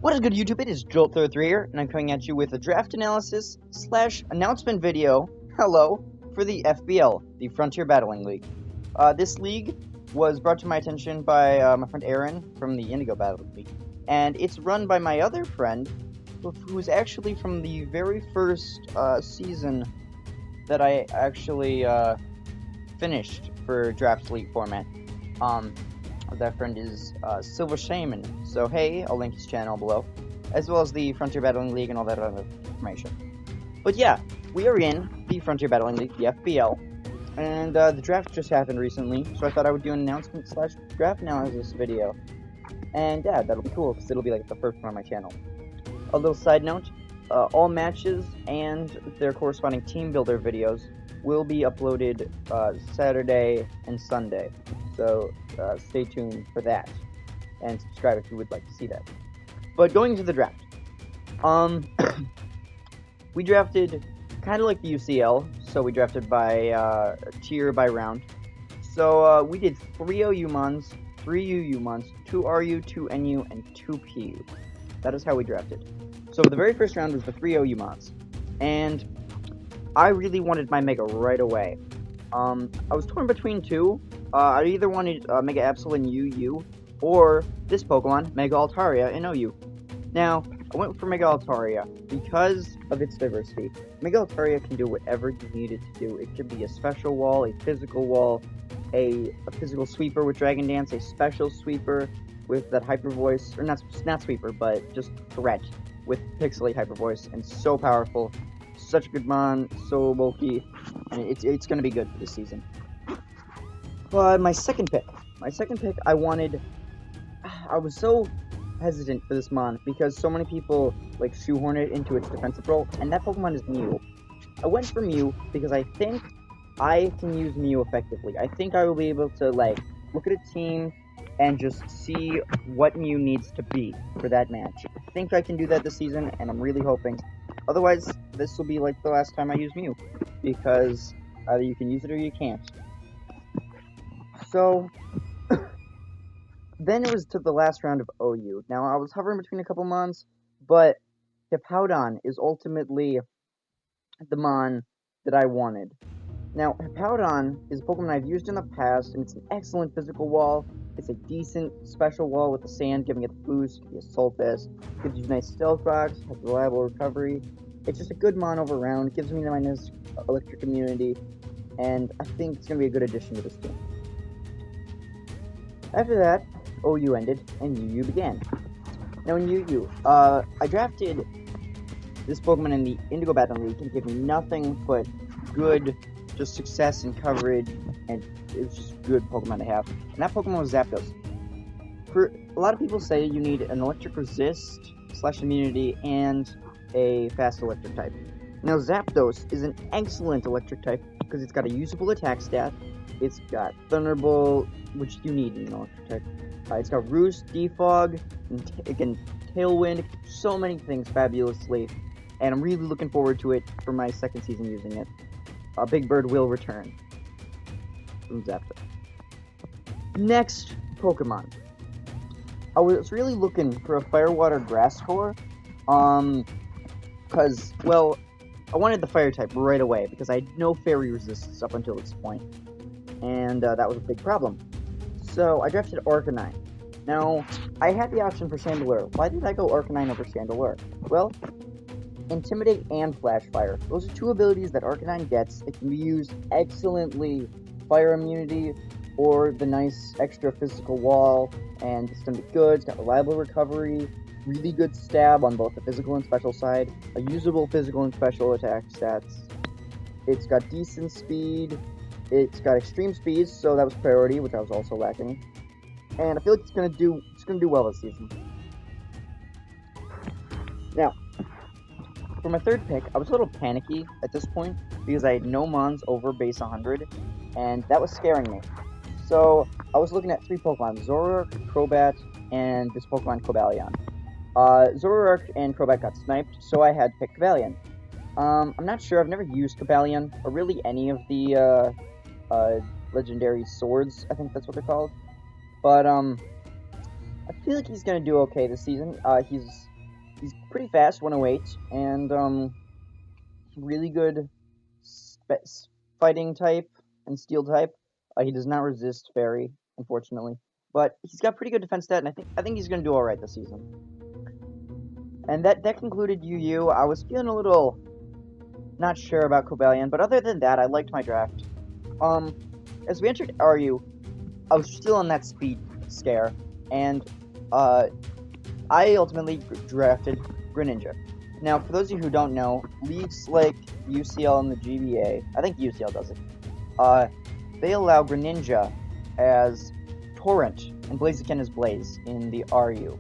What is good, YouTube? It is Jolt33 here, and I'm coming at you with a draft analysis / announcement video, for the FBL, the Frontier Battling League. This league was brought to my attention by my friend Aaron from the Indigo Battling League, and it's run by my other friend, who's actually from the very first season that I actually finished for Draft League format. That friend is Silver Shaman, so hey, I'll link his channel below, as well as the Frontier Battling League and all that other information. But yeah, we are in the Frontier Battling League, the FBL, and the draft just happened recently, so I thought I would do an announcement / draft analysis video. And yeah, that'll be cool, because it'll be like the first one on my channel. A little side note, all matches and their corresponding team builder videos will be uploaded Saturday and Sunday, so stay tuned for that, and subscribe if you would like to see that. But going into the draft, we drafted kind of like the UCL, so we drafted by tier by round. So we did 3 OU Mons, 3 UU Mons, 2 RU, 2 NU, and 2 PU. That is how we drafted. So the very first round was the 3 OU Mons, and I really wanted my Mega right away. I was torn between two. I either wanted Mega Absol in UU, or this Pokemon, Mega Altaria in OU. Now, I went for Mega Altaria because of its diversity. Mega Altaria can do whatever you need it to do. It could be a special wall, a physical wall, a physical sweeper with Dragon Dance, a special sweeper with that Hyper Voice, or not sweeper, but just threat with Pixelate Hyper Voice, and so powerful. Such a good mon, so bulky, and it's going to be good for this season. But my second pick, I was so hesitant for this mon because so many people like shoehorn it into its defensive role, and that Pokemon is Mew. I went for Mew because I think I can use Mew effectively. I think I will be able to like look at a team and just see what Mew needs to be for that match. I think I can do that this season, and I'm really hoping. Otherwise, this will be like the last time I use Mew, because either you can use it or you can't. So, then it was to the last round of OU. Now, I was hovering between a couple Mons, but Hippowdon is ultimately the Mon that I wanted. Now, Hippowdon is a Pokemon I've used in the past, and it's an excellent physical wall. It's a decent special wall with the sand, giving it the boost, the Assault Vest, gives you nice stealth rocks, has reliable recovery. It's just a good mon overall, it gives me the minus electric immunity, and I think it's going to be a good addition to this team. After that, OU ended, and UU began. Now in UU, I drafted this Pokemon in the Indigo Battling League, and it gave me nothing but good just success and coverage, and it was just a good Pokemon to have. And that Pokemon was Zapdos. A lot of people say you need an electric resist / immunity and a fast electric type. Now Zapdos is an excellent electric type because it's got a usable attack stat, it's got Thunderbolt, which you need in an electric type. It's got Roost, Defog, and again Tailwind, so many things fabulously, and I'm really looking forward to it for my second season using it. Big Bird will return from Zapdos. Next Pokemon. I was really looking for a Firewater Grasscore, because, well, I wanted the Fire type right away, because I had no Fairy resistance up until this point, and that was a big problem. So I drafted Arcanine. Now, I had the option for Chandelure. Why did I go Arcanine over Chandelure? Well, Intimidate and Flash Fire. Those are two abilities that Arcanine gets. It can be used excellently. Fire immunity or the nice extra physical wall, and it's going to be good. It's got reliable recovery, really good stab on both the physical and special side, a usable physical and special attack stats. It's got decent speed. It's got extreme speed, so that was priority, which I was also lacking. And I feel like it's going to do well this season. Now, for my third pick, I was a little panicky at this point because I had no Mons over base 100, and that was scaring me. So I was looking at 3 Pokemon, Zoroark, Crobat, and this Pokemon Cobalion. Zoroark and Crobat got sniped, so I had to pick Cobalion. I'm not sure, I've never used Cobalion, or really any of the legendary swords, I think that's what they're called. But I feel feel like he's gonna do okay this season. He's pretty fast, 108, and really good fighting type and steel type. He does not resist fairy, unfortunately, but he's got pretty good defense stat, and I think he's gonna do all right this season. And that concluded UU. I was feeling a little not sure about Cobalion, but other than that, I liked my draft. As we entered RU, I was still on that speed scare, and I ultimately drafted Greninja. Now, for those of you who don't know, leagues like UCL and the GBA, I think UCL does it, they allow Greninja as Torrent and Blaziken as Blaze in the RU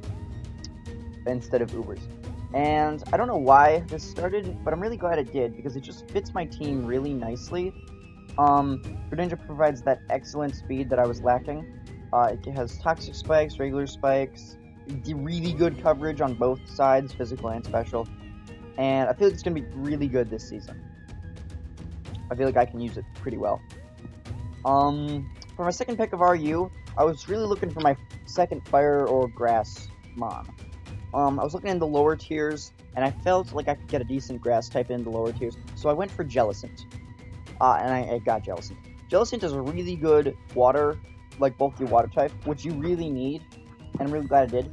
instead of Ubers. And I don't know why this started, but I'm really glad it did, because it just fits my team really nicely. Greninja provides that excellent speed that I was lacking. It has Toxic Spikes, regular spikes, really good coverage on both sides, physical and special. And I feel like it's going to be really good this season. I feel like I can use it pretty well. For my second pick of RU, I was really looking for my second fire or grass mon. I was looking in the lower tiers, and I felt like I could get a decent grass type in the lower tiers, so I went for Jellicent. And I got Jellicent. Jellicent is a really good water, like bulky water type, which you really need, and I'm really glad I did.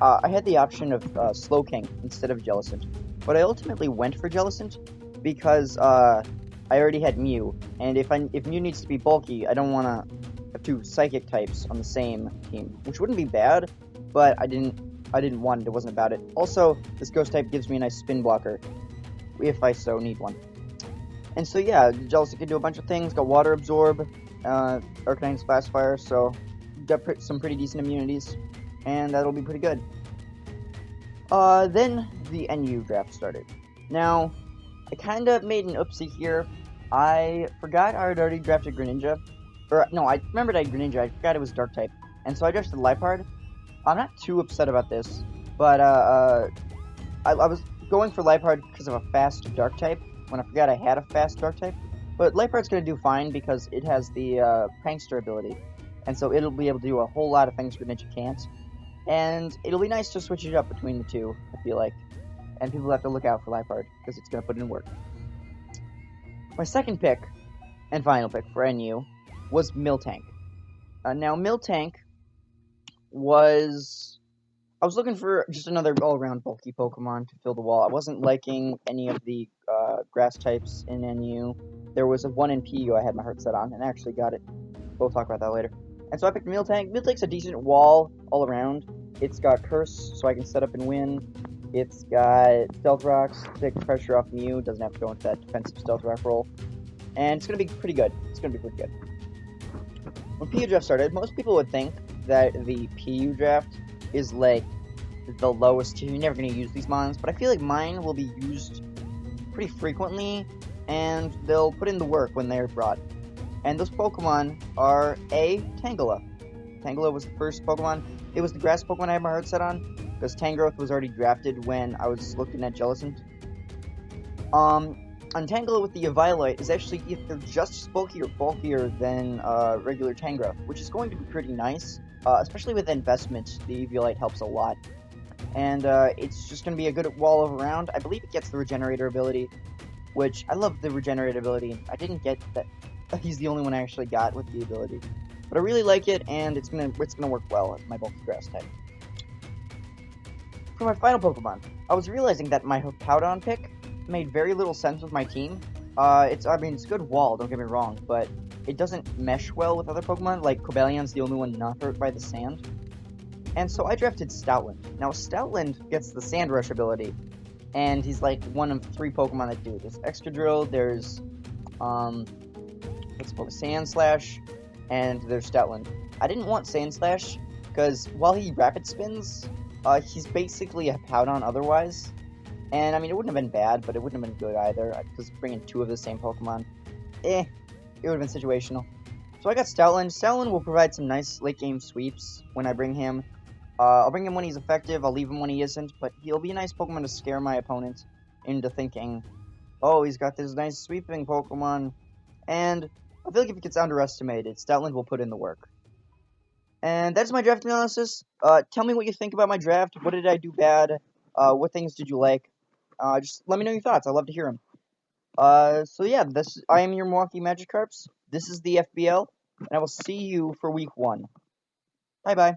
I had the option of Slowking instead of Jellicent, but I ultimately went for Jellicent because I already had Mew, and if Mew needs to be bulky, I don't want to have two Psychic types on the same team, which wouldn't be bad, but I didn't want it. It wasn't about it. Also, this Ghost type gives me a nice spin blocker, if I so need one. And so yeah, Jellicent can do a bunch of things. Got Water Absorb, Arcanine Splash Fire, so got some pretty decent immunities, and that'll be pretty good. Then the NU draft started. Now, I kind of made an oopsie here. I forgot I had already drafted Greninja. Or, no, I remembered I had Greninja. I forgot it was Dark type. And so I drafted Liepard. I'm not too upset about this, but I was going for Liepard because of a fast Dark type, when I forgot I had a fast Dark type. But Liepard's going to do fine because it has the Prankster ability, and so it'll be able to do a whole lot of things Greninja can't. And it'll be nice to switch it up between the two, I feel like. And people have to look out for Liepard, because it's going to put in work. My second pick, and final pick for NU, was Miltank. Now, Miltank was... I was looking for just another all-around bulky Pokemon to fill the wall. I wasn't liking any of the grass types in NU. There was one in PU I had my heart set on, and I actually got it. We'll talk about that later. And so I picked Miltank. Miltank's a decent wall all around. It's got Curse, so I can set up and win. It's got Stealth Rocks, take pressure off Mew. Doesn't have to go into that defensive Stealth Rock role. And it's going to be pretty good. When PU draft started, most people would think that the PU draft is like the lowest tier. You're never going to use these mons, but I feel like mine will be used pretty frequently, and they'll put in the work when they're brought. And those Pokemon are Tangela. Tangela was the first Pokemon. It was the grass Pokemon I had my heart set on, because Tangrowth was already drafted when I was looking at Jellicent. Tangela with the Eviolite is actually either just as bulky or bulkier than regular Tangrowth, which is going to be pretty nice, especially with investment. The Eviolite helps a lot. And it's just going to be a good wall all around. I believe it gets the Regenerator ability, which I love the Regenerator ability. I didn't get that. He's the only one I actually got with the ability. But I really like it, and it's gonna work well as my bulky grass type. For my final Pokemon, I was realizing that my Hippowdon pick made very little sense with my team. It's a good wall, don't get me wrong, but it doesn't mesh well with other Pokemon, like Cobalion's the only one not hurt by the sand. And so I drafted Stoutland. Now, Stoutland gets the Sand Rush ability, and he's like one of 3 Pokemon that do. There's Excadrill, there's, Sand Slash, and there's Stoutland. I didn't want Sand Slash, because while he rapid spins, he's basically a Hippowdon otherwise. And, I mean, it wouldn't have been bad, but it wouldn't have been good either, because bringing 2 of the same Pokemon, it would have been situational. So I got Stoutland. Stoutland will provide some nice late-game sweeps when I bring him. I'll bring him when he's effective, I'll leave him when he isn't, but he'll be a nice Pokemon to scare my opponent into thinking, oh, he's got this nice sweeping Pokemon. And I feel like if it gets underestimated, Stoutland will put in the work. And that's my draft analysis. Tell me what you think about my draft. What did I do bad? What things did you like? Just let me know your thoughts. I'd love to hear them. So yeah, I am your Milwaukee Magikarps. This is the FBL, and I will see you for week 1. Bye bye.